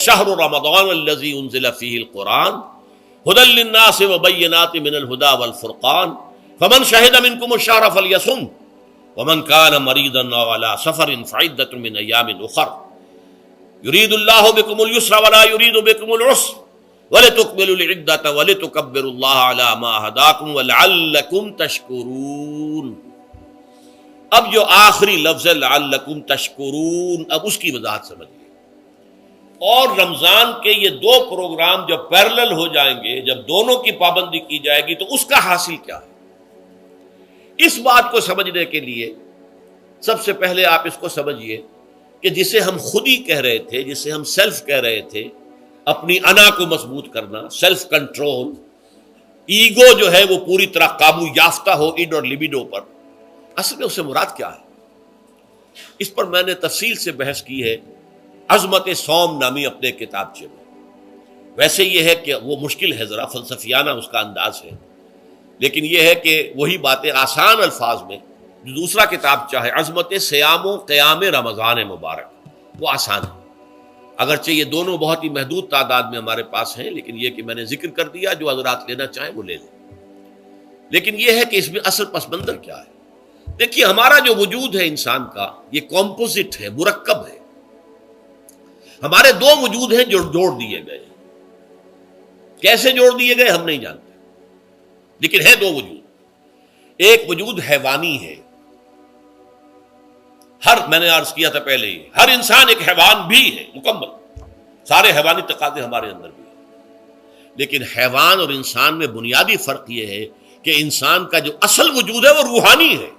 شہر رمضان الذی انزل فیہ القرآن ھدی للناس وبینات من الھدی والفرقان فمن شہد منکم الشہر فلیصم ومن کان مریضا او علی سفر فعدۃ من ایام اخر یرید اللہ بکم اليسر ولا یرید بکم العسر وَلِتُكْمِلُوا الْعِدَّةَ وَلِتُكَبِّرُوا اللَّهَ عَلَى مَا هَدَاكُمْ وَلَعَلَّكُمْ تَشْكُرُونَ۔ اب جو آخری لفظ ہے لَعَلَّكُمْ تَشْكُرُونَ، اب اس کی وضاحت سمجھیے۔ اور رمضان کے یہ دو پروگرام جب پیرلل ہو جائیں گے، جب دونوں کی پابندی کی جائے گی تو اس کا حاصل کیا ہے؟ اس بات کو سمجھنے کے لیے سب سے پہلے آپ اس کو سمجھیے کہ جسے ہم خودی کہہ رہے تھے، جسے ہم سیلف کہہ رہے تھے، اپنی انا کو مضبوط کرنا، سیلف کنٹرول، ایگو جو ہے وہ پوری طرح قابو یافتہ ہو اڈ اور لبیڈو پر، اصل میں اس سے مراد کیا ہے؟ اس پر میں نے تفصیل سے بحث کی ہے عظمت صوم نامی اپنے کتابچے میں۔ ویسے یہ ہے کہ وہ مشکل ہے، ذرا فلسفیانہ اس کا انداز ہے، لیکن یہ ہے کہ وہی باتیں آسان الفاظ میں جو دوسرا کتابچہ ہے عظمت صیام و قیام رمضان مبارک، وہ آسان ہے، اگرچہ یہ دونوں بہت ہی محدود تعداد میں ہمارے پاس ہیں، لیکن یہ کہ میں نے ذکر کر دیا، جو حضرات لینا چاہیں وہ لے لیں۔ لیکن یہ ہے کہ اس میں اصل پس منظر کیا ہے؟ دیکھیے، ہمارا جو وجود ہے انسان کا، یہ کمپوزٹ ہے، مرکب ہے۔ ہمارے دو وجود ہیں جو جوڑ دیے گئے، کیسے جوڑ دیے گئے ہم نہیں جانتے، لیکن ہے دو وجود۔ ایک وجود حیوانی ہے، میں نے عرض کیا تھا پہلے ہی، ہر انسان ایک حیوان بھی ہے مکمل، سارے حیوانی تقاضے ہمارے اندر بھی ہیں، لیکن حیوان اور انسان میں بنیادی فرق یہ ہے کہ انسان کا جو اصل وجود ہے وہ روحانی ہے۔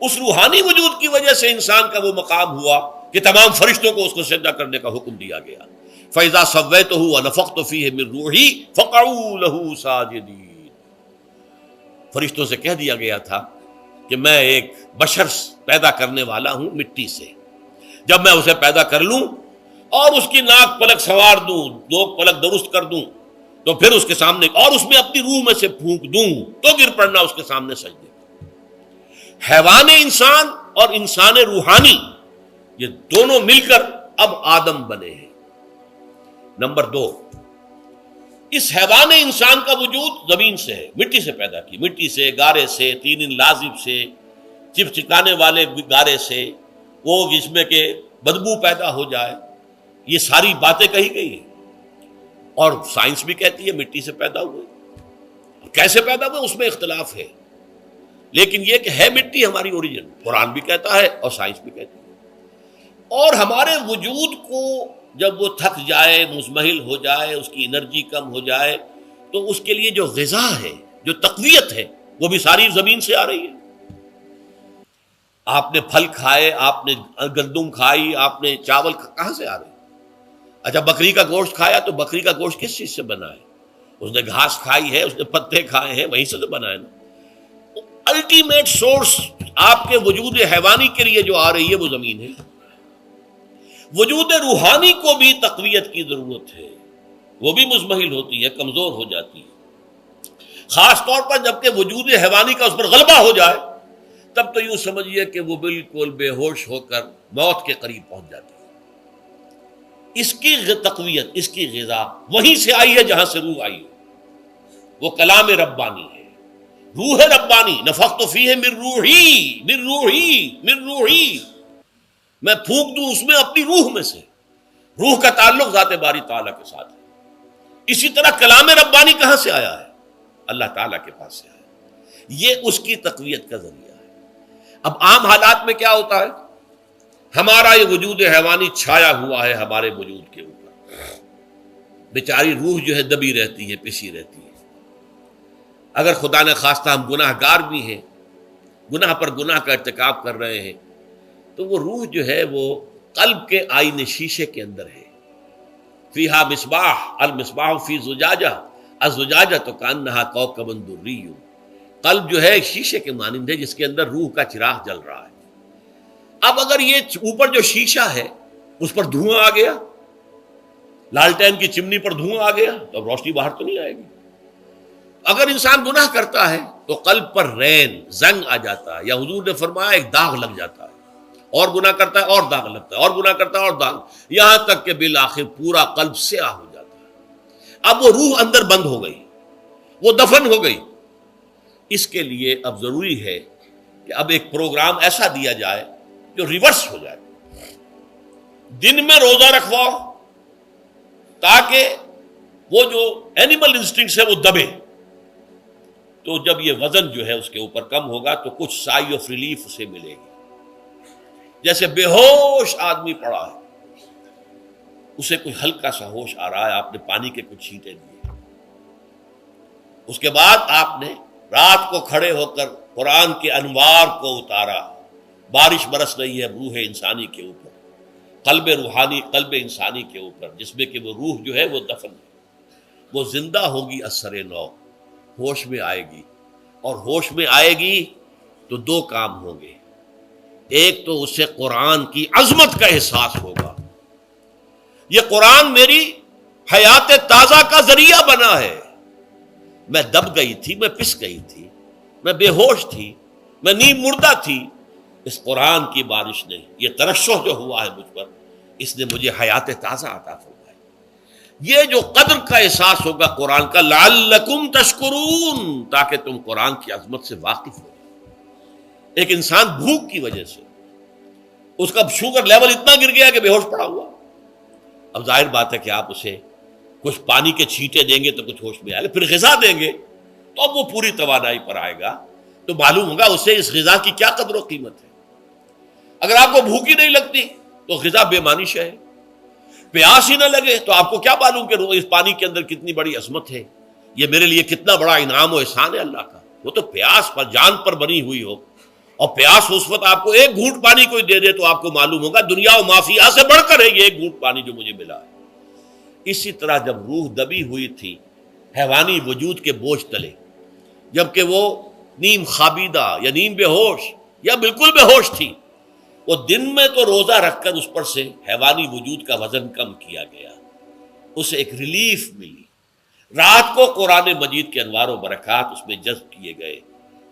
اس روحانی وجود کی وجہ سے انسان کا وہ مقام ہوا کہ تمام فرشتوں کو اس کو سجدہ کرنے کا حکم دیا گیا۔ فَإِذَا سَوَّيْتُهُ وَنَفَخْتُ فِيهِ مِن رُوحِي فَقَعُوا لَهُ سَاجِدِينَ۔ فرشتوں سے کہہ دیا گیا تھا کہ میں ایک بشر پیدا کرنے والا ہوں مٹی سے، جب میں اسے پیدا کر لوں اور اس کی ناک پلک سنوار دوں، دو پلک درست کر دوں، تو پھر اس کے سامنے اور اس میں اپنی روح میں سے پھونک دوں تو گر پڑنا اس کے سامنے سجدے۔ حیوان انسان اور انسان روحانی، یہ دونوں مل کر اب آدم بنے ہیں۔ نمبر دو، اس حیوان انسان کا وجود زمین سے ہے، مٹی سے پیدا کی، مٹی سے، گارے سے، طین لازب سے، چپچکانے والے گارے سے، وہ جس میں کہ بدبو پیدا ہو جائے، یہ ساری باتیں کہی گئی ہیں، اور سائنس بھی کہتی ہے مٹی سے پیدا ہوئے۔ کیسے پیدا ہوئے اس میں اختلاف ہے، لیکن یہ کہ ہے مٹی ہماری اوریجن، قرآن بھی کہتا ہے اور سائنس بھی کہتی ہے۔ اور ہمارے وجود کو جب وہ تھک جائے، مزمحل ہو جائے، اس کی انرجی کم ہو جائے، تو اس کے لیے جو غذا ہے، جو تقویت ہے، وہ بھی ساری زمین سے آ رہی ہے۔ آپ نے پھل کھائے، آپ نے گندم کھائی، آپ نے چاول کہاں سے آ رہے؟ اچھا، بکری کا گوشت کھایا تو بکری کا گوشت کس چیز سے بنا ہے؟ اس نے گھاس کھائی ہے، اس نے پتے کھائے ہیں، وہیں سے تو بنا ہے نا۔ الٹیمیٹ سورس آپ کے وجود حیوانی کے لیے جو آ رہی ہے وہ زمین ہے۔ وجود روحانی کو بھی تقویت کی ضرورت ہے، وہ بھی مزمحل ہوتی ہے، کمزور ہو جاتی ہے، خاص طور پر جبکہ وجود حیوانی کا اس پر غلبہ ہو جائے، تب تو یوں سمجھیے کہ وہ بالکل بے ہوش ہو کر موت کے قریب پہنچ جاتی ہے۔ اس کی تقویت، اس کی غذا وہیں سے آئی ہے جہاں سے روح آئی ہے، وہ کلام ربانی ہے، روح ربانی۔ نفخت فیہ من روحی، من روحی، من روحی، میں پھونک دوں اس میں اپنی روح میں سے۔ روح کا تعلق ذات باری تعالیٰ کے ساتھ ہے۔ اسی طرح کلام ربانی کہاں سے آیا ہے؟ اللہ تعالیٰ کے پاس سے آیا ہے، یہ اس کی تقویت کا ذریعہ ہے۔ اب عام حالات میں کیا ہوتا ہے؟ ہمارا یہ وجود حیوانی چھایا ہوا ہے ہمارے وجود کے اوپر، بیچاری روح جو ہے دبی رہتی ہے، پسی رہتی ہے۔ اگر خدا نے خواستہ ہم گناہ گار بھی ہیں، گناہ پر گناہ کا ارتکاب کر رہے ہیں، تو وہ روح جو ہے وہ قلب کے آئینے شیشے کے اندر ہے۔ فیہا مصباح، المصباح فی زجاجہ، الزجاجۃ کأنہا کوکب دری۔ قلب جو ہے ایک شیشے کے مانند ہے جس کے اندر روح کا چراغ جل رہا ہے۔ اب اگر یہ اوپر جو شیشہ ہے اس پر دھواں آ گیا، لالٹین کی چمنی پر دھواں آ گیا، تو اب روشنی باہر تو نہیں آئے گی۔ اگر انسان گناہ کرتا ہے تو قلب پر رین، زنگ آ جاتا ہے، یا حضور نے فرمایا ایک داغ لگ جاتا ہے، اور گناہ کرتا ہے اور داغ لگتا ہے، اور گناہ کرتا ہے اور داغ، یہاں تک کہ بالآخر پورا قلب سیاہ ہو جاتا ہے۔ اب وہ روح اندر بند ہو گئی، وہ دفن ہو گئی۔ اس کے لیے اب ضروری ہے کہ اب ایک پروگرام ایسا دیا جائے جو ریورس ہو جائے۔ دن میں روزہ رکھواؤ تاکہ وہ جو اینیمل انسٹنکٹس ہے وہ دبے، تو جب یہ وزن جو ہے اس کے اوپر کم ہوگا تو کچھ سائی آف ریلیف اسے ملے گی۔ جیسے بے ہوش آدمی پڑا ہے، اسے کوئی ہلکا سا ہوش آ رہا ہے، آپ نے پانی کے کچھ چھینٹے دیے، اس کے بعد آپ نے رات کو کھڑے ہو کر قرآن کے انوار کو اتارا، بارش برس رہی ہے روح انسانی کے اوپر، قلب روحانی، قلب انسانی کے اوپر، جس میں کہ وہ روح جو ہے وہ دفن ہے، وہ زندہ ہوگی اثر نو، ہوش میں آئے گی، اور ہوش میں آئے گی تو دو کام ہوں گے۔ ایک تو اسے قرآن کی عظمت کا احساس ہوگا، یہ قرآن میری حیات تازہ کا ذریعہ بنا ہے، میں دب گئی تھی، میں پس گئی تھی، میں بے ہوش تھی، میں نیم مردہ تھی، اس قرآن کی بارش نے، یہ ترشح جو ہوا ہے مجھ پر، اس نے مجھے حیات تازہ عطا فرمائی۔ یہ جو قدر کا احساس ہوگا قرآن کا، لعلکم تشکرون، تاکہ تم قرآن کی عظمت سے واقف ہو۔ ایک انسان بھوک کی وجہ سے اس کا شوگر لیول اتنا گر گیا کہ بے ہوش پڑا ہوا، اب ظاہر بات ہے کہ آپ اسے کچھ پانی کے چھینٹے دیں گے تو کچھ ہوش میں آئے گا، پھر غذا دیں گے تو اب وہ پوری توانائی پر آئے گا، تو معلوم ہوگا اسے اس غذا کی کیا قدر و قیمت ہے۔ اگر آپ کو بھوک ہی نہیں لگتی تو غذا بے معنی شے ہے، پیاس ہی نہ لگے تو آپ کو کیا معلوم کہ اس پانی کے اندر کتنی بڑی عظمت ہے، یہ میرے لیے کتنا بڑا انعام و احسان ہے اللہ کا۔ وہ تو پیاس پر، جان پر بنی ہوئی ہو، اور پیاس اس وقت آپ کو ایک گھونٹ پانی کوئی دے دے تو آپ کو معلوم ہوگا دنیا و مافیا سے بڑھ کر ہے یہ ایک گھونٹ پانی جو مجھے ملا ہے۔ اسی طرح جب روح دبی ہوئی تھی حیوانی وجود کے بوجھ تلے، جبکہ وہ نیم خوابیدہ یا نیم بے ہوش یا بالکل بے ہوش تھی، وہ دن میں تو روزہ رکھ کر اس پر سے حیوانی وجود کا وزن کم کیا گیا، اسے ایک ریلیف ملی۔ رات کو قرآن مجید کے انوار و برکات اس میں جذب کیے گئے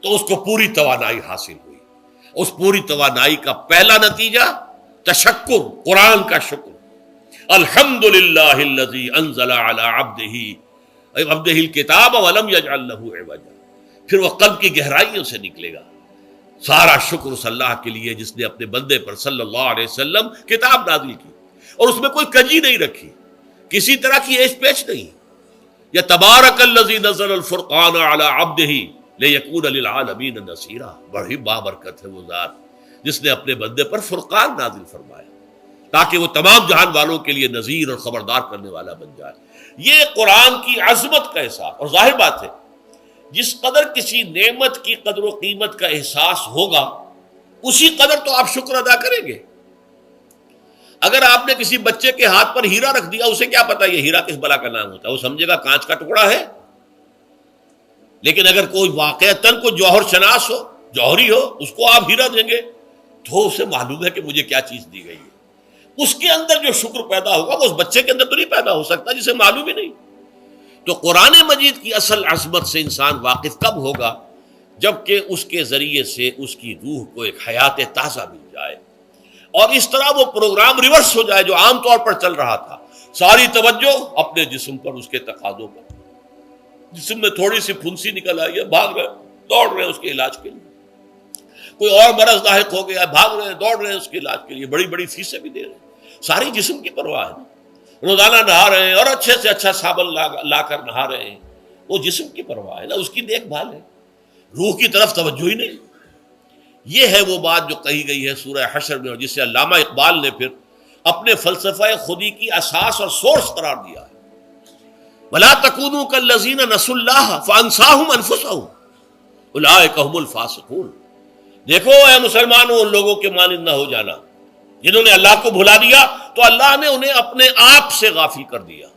تو اس کو پوری توانائی حاصل ہوئی۔ اس پوری توانائی کا پہلا نتیجہ تشکر، قرآن کا شکر، الحمدللہ الذی انزل علی عبدہ الکتاب ولم یجعل لہ عوجا۔ پھر وہ قلب کی گہرائیوں سے نکلے گا، سارا شکر اس اللہ کے لیے جس نے اپنے بندے پر صلی اللہ علیہ وسلم کتاب نازل کی اور اس میں کوئی کجی نہیں رکھی، کسی طرح کی ایچ پیچ نہیں۔ یا تبارک الذی نزل الفرقان علی عبدہ لیکون للعالمین نصیرا، بڑی بابرکت ہے وہ ذات جس نے اپنے بندے پر فرقان نازل فرمایا تاکہ وہ تمام جہان والوں کے لیے نذیر اور خبردار کرنے والا بن جائے۔ یہ قرآن کی عظمت کا احساس، اور ظاہر بات ہے جس قدر کسی نعمت کی قدر و قیمت کا احساس ہوگا اسی قدر تو آپ شکر ادا کریں گے۔ اگر آپ نے کسی بچے کے ہاتھ پر ہیرا رکھ دیا، اسے کیا پتا یہ ہیرا کس بلا کا نام ہوتا ہے، وہ سمجھے گا کانچ کا ٹکڑا ہے۔ لیکن اگر کوئی واقعتاً کوئی جوہر شناس ہو، جوہری ہو، اس کو آپ ہیرا دیں گے تو اسے معلوم ہے کہ مجھے کیا چیز دی گئی ہے۔ اس کے اندر جو شکر پیدا ہوگا وہ اس بچے کے اندر تو نہیں پیدا ہو سکتا جسے معلوم ہی نہیں۔ تو قرآن مجید کی اصل عظمت سے انسان واقف کب ہوگا؟ جبکہ اس کے ذریعے سے اس کی روح کو ایک حیات تازہ مل جائے، اور اس طرح وہ پروگرام ریورس ہو جائے جو عام طور پر چل رہا تھا، ساری توجہ اپنے جسم پر، اس کے تقاضوں پر۔ جسم میں تھوڑی سی پھنسی نکل آئی ہے، بھاگ رہے، دوڑ رہے ہیں اس کے علاج کے لیے۔ کوئی اور مرض لاحق ہو گیا ہے، بھاگ رہے ہیں، دوڑ رہے ہیں اس کے علاج کے لیے، بڑی بڑی فیسیں بھی دے رہے ہیں۔ ساری جسم کی پرواہ ہے، روزانہ نہا رہے ہیں اور اچھے سے اچھا صابن لا کر نہا رہے ہیں، وہ جسم کی پرواہ ہے نا، اس کی دیکھ بھال ہے، روح کی طرف توجہ ہی نہیں۔ یہ ہے وہ بات جو کہی گئی ہے سورہ حشر میں، اور جسے علامہ اقبال نے پھر اپنے فلسفہ خودی کی اساس اور سورس قرار دیا ہے۔ وَلَا تَكُونُوا كَالَّذِينَ نَسُوا اللَّهَ فَأَنسَاهُمْ أَنفُسَهُمْ أُولَٰئِكَ هُمُ الْفَاسِقُونَ۔ دیکھو اے مسلمانوں، ان لوگوں کے مانند نہ ہو جانا جنہوں نے اللہ کو بھلا دیا تو اللہ نے انہیں اپنے آپ سے غافل کر دیا،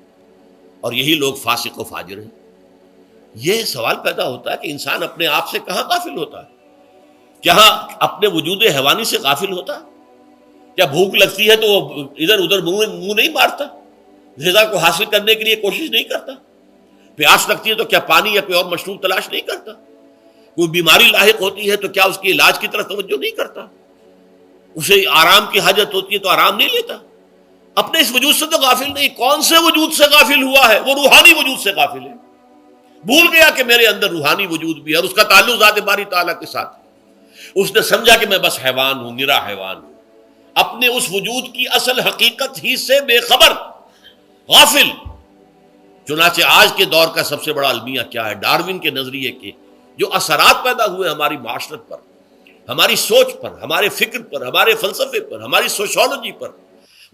اور یہی لوگ فاسق و فاجر ہیں۔ یہ سوال پیدا ہوتا ہے کہ انسان اپنے آپ سے کہاں غافل ہوتا ہے؟ کیا اپنے وجود حیوانی سے غافل ہوتا ہے؟ کیا بھوک لگتی ہے تو وہ ادھر ادھر منہ نہیں مارتا، غذا کو حاصل کرنے کے لیے کوشش نہیں کرتا؟ پیاس لگتی ہے تو کیا پانی یا کوئی اور مشروب تلاش نہیں کرتا؟ کوئی بیماری لاحق ہوتی ہے تو کیا اس کے علاج کی طرف توجہ نہیں کرتا؟ اسے آرام کی حاجت ہوتی ہے تو آرام نہیں لیتا. اپنے اس وجود سے تو غافل نہیں. کون سے وجود سے غافل ہوا ہے؟ وہ روحانی وجود سے غافل ہے. بھول گیا کہ میرے اندر روحانی وجود بھی ہے اور اس کا تعلق ذات باری تعالیٰ کے ساتھ ہے. اس نے سمجھا کہ میں بس حیوان ہوں، نرا حیوان ہوں، اپنے اس وجود کی اصل حقیقت ہی سے بے خبر، غافل. چنانچہ آج کے دور کا سب سے بڑا المیہ کیا ہے؟ ڈاروین کے نظریے کے جو اثرات پیدا ہوئے ہماری معاشرت پر، ہماری سوچ پر، ہمارے فکر پر، ہمارے فلسفے پر، ہماری سوشولوجی پر،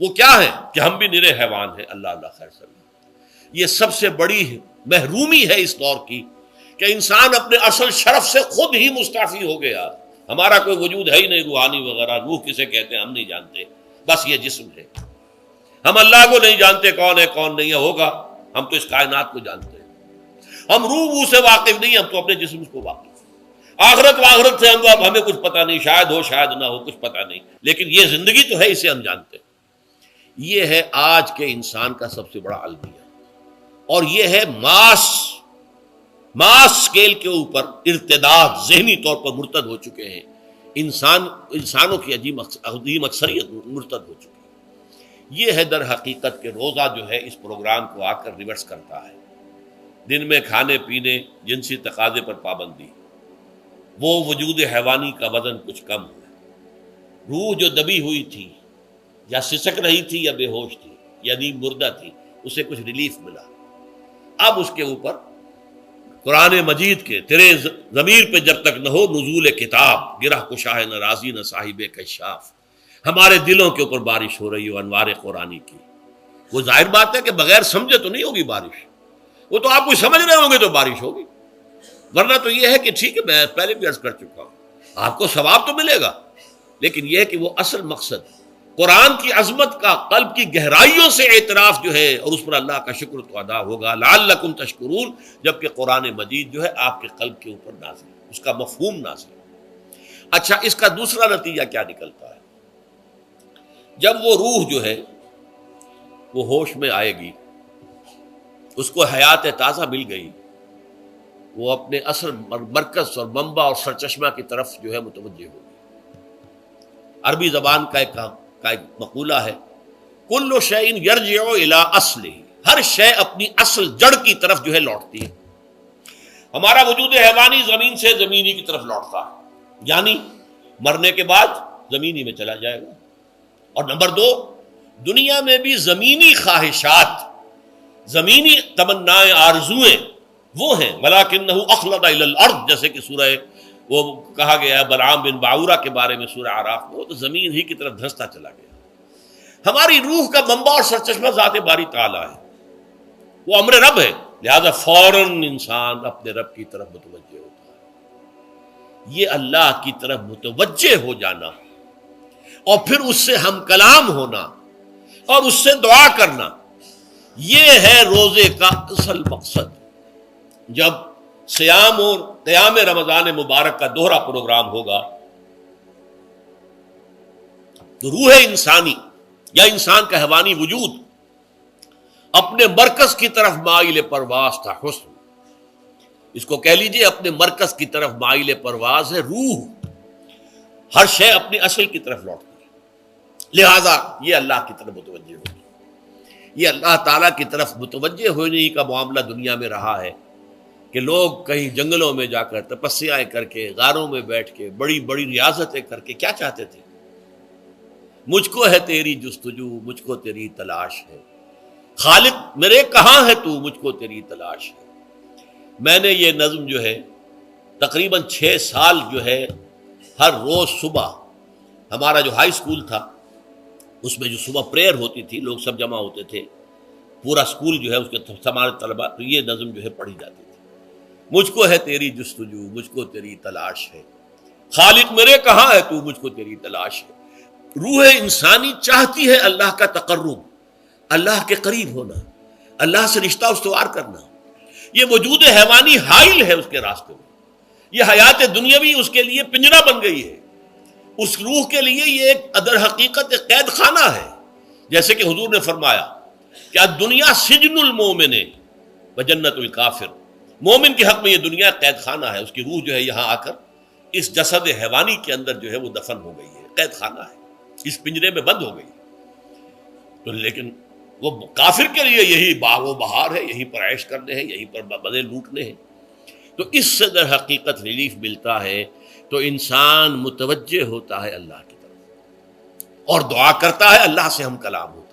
وہ کیا ہے کہ ہم بھی نرے حیوان ہیں. اللہ اللہ خیر صلی اللہ. یہ سب سے بڑی محرومی ہے اس دور کی کہ انسان اپنے اصل شرف سے خود ہی مستعفی ہو گیا. ہمارا کوئی وجود ہے ہی نہیں روحانی وغیرہ. روح کسے کہتے ہیں ہم نہیں جانتے، بس یہ جسم ہے. ہم اللہ کو نہیں جانتے کون ہے کون نہیں ہے. ہوگا، ہم تو اس کائنات کو جانتے ہیں. ہم روح سے واقف نہیں، ہم تو اپنے جسم کو واقف. آخرت واخرت سے ہمیں کچھ پتہ نہیں، شاید ہو شاید نہ ہو، کچھ پتہ نہیں، لیکن یہ زندگی تو ہے، اسے ہم جانتے ہیں. یہ ہے آج کے انسان کا سب سے بڑا المیہ. اور یہ ہے ماس اسکیل کے اوپر ارتداد، ذہنی طور پر مرتد ہو چکے ہیں انسانوں کی عظیم اکثریت مرتد ہو چکی ہے. یہ ہے در حقیقت کہ روزہ جو ہے اس پروگرام کو آ کر ریورس کرتا ہے. دن میں کھانے پینے، جنسی تقاضے پر پابندی، وہ وجود حیوانی کا وزن کچھ کم ہے. روح جو دبی ہوئی تھی یا سسک رہی تھی یا بے ہوش تھی یا نیم مردہ تھی، اسے کچھ ریلیف ملا. اب اس کے اوپر قرآن مجید کے تیرے ضمیر پہ جب تک نہ ہو نزول کتاب، گرہ کشاہ نہ رازی نہ صاحب کشاف، ہمارے دلوں کے اوپر بارش ہو رہی ہو انوار قرآنی کی. وہ ظاہر بات ہے کہ بغیر سمجھے تو نہیں ہوگی بارش. وہ تو آپ کچھ سمجھ رہے ہوں گے تو بارش ہوگی، ورنہ تو یہ ہے کہ ٹھیک ہے، میں پہلے بھی عرض کر چکا ہوں، آپ کو ثواب تو ملے گا، لیکن یہ ہے کہ وہ اصل مقصد قرآن کی عظمت کا قلب کی گہرائیوں سے اعتراف جو ہے، اور اس پر اللہ کا شکر تو ادا ہوگا. لعلکم تشکرون، جبکہ قرآن مجید جو ہے آپ کے قلب کے اوپر نازل ہے، اس کا مفہوم نازل ہے. اچھا، اس کا دوسرا نتیجہ کیا نکلتا ہے؟ جب وہ روح جو ہے وہ ہوش میں آئے گی، اس کو حیات تازہ مل گئی، وہ اپنے اصل مرکز اور منبع اور سرچشمہ کی طرف جو ہے متوجہ ہوگی. عربی زبان کا ایک مقولہ ہے، کل شیء یرجع الی اصلہ، ہر شے اپنی اصل جڑ کی طرف جو ہے لوٹتی ہے. ہمارا وجود حیوانی زمین سے زمینی کی طرف لوٹتا ہے، یعنی مرنے کے بعد زمینی میں چلا جائے گا. اور نمبر دو، دنیا میں بھی زمینی خواہشات، زمینی تمنائیں، آرزویں وہ ہیں. ولکنہ اخلد الی الارض، جیسے کہ سورہ وہ کہا گیا ہے بلعام بن باعورہ کے بارے میں سورہ اعراف میں، وہ تو زمین ہی کی طرف دھنستا چلا گیا. ہماری روح کا منبع اور سرچشمہ ذات باری تعالیٰ ہے، وہ امر رب ہے، لہذا فوراً انسان اپنے رب کی طرف متوجہ ہوتا ہے. یہ اللہ کی طرف متوجہ ہو جانا اور پھر اس سے ہم کلام ہونا اور اس سے دعا کرنا، یہ ہے روزے کا اصل مقصد. جب سیام اور قیام رمضان مبارک کا دوہرا پروگرام ہوگا تو روح انسانی یا انسان کا حیوانی وجود اپنے مرکز کی طرف مائل پرواز تھا. حسن، اس کو کہہ لیجئے اپنے مرکز کی طرف مائل پرواز ہے. روح ہر شے اپنی اصل کی طرف لوٹتی ہے، لہذا یہ اللہ کی طرف متوجہ ہوگی. یہ اللہ تعالیٰ کی طرف متوجہ ہونے کا معاملہ دنیا میں رہا ہے کہ لوگ کہیں جنگلوں میں جا کر تپسیائیں کر کے، غاروں میں بیٹھ کے، بڑی بڑی ریاضتیں کر کے کیا چاہتے تھے؟ مجھ کو ہے تیری جستجو، مجھ کو تیری تلاش ہے. خالق میرے کہاں ہے تو، مجھ کو تیری تلاش ہے. میں نے یہ نظم جو ہے تقریباً 6 سال جو ہے ہر روز صبح، ہمارا جو ہائی اسکول تھا اس میں جو صبح پریئر ہوتی تھی، لوگ سب جمع ہوتے تھے، پورا اسکول جو ہے اس کے ہمارے طلباء، تو یہ نظم جو ہے پڑھی جاتی تھی. مجھ کو ہے تیری جستجو، مجھ کو تیری تلاش ہے. خالق میرے کہاں ہے تو، مجھ کو تیری تلاش ہے. روح انسانی چاہتی ہے اللہ کا تقرب، اللہ کے قریب ہونا، اللہ سے رشتہ استوار کرنا. یہ وجود حیوانی حائل ہے اس کے راستے میں. یہ حیات دنیاوی اس کے لیے پنجرا بن گئی ہے. اس روح کے لیے یہ ایک در حقیقت ایک قید خانہ ہے. جیسے کہ حضور نے فرمایا کہ دنیا سجن المومن و جنت الکافر، مومن کے حق میں یہ دنیا قید خانہ ہے. اس کی روح جو ہے یہاں آ کر اس جسد حیوانی کے اندر جو ہے وہ دفن ہو گئی ہے، قید خانہ ہے. اس پنجرے میں بند ہو گئی. تو لیکن وہ کافر کے لیے یہی باغ و بہار ہے، یہیں پر عیش کرنے ہیں، یہیں پر بدے لوٹنے ہیں. تو اس سے در حقیقت ریلیف ملتا ہے. تو انسان متوجہ ہوتا ہے اللہ کی طرف اور دعا کرتا ہے، اللہ سے ہم کلام ہو.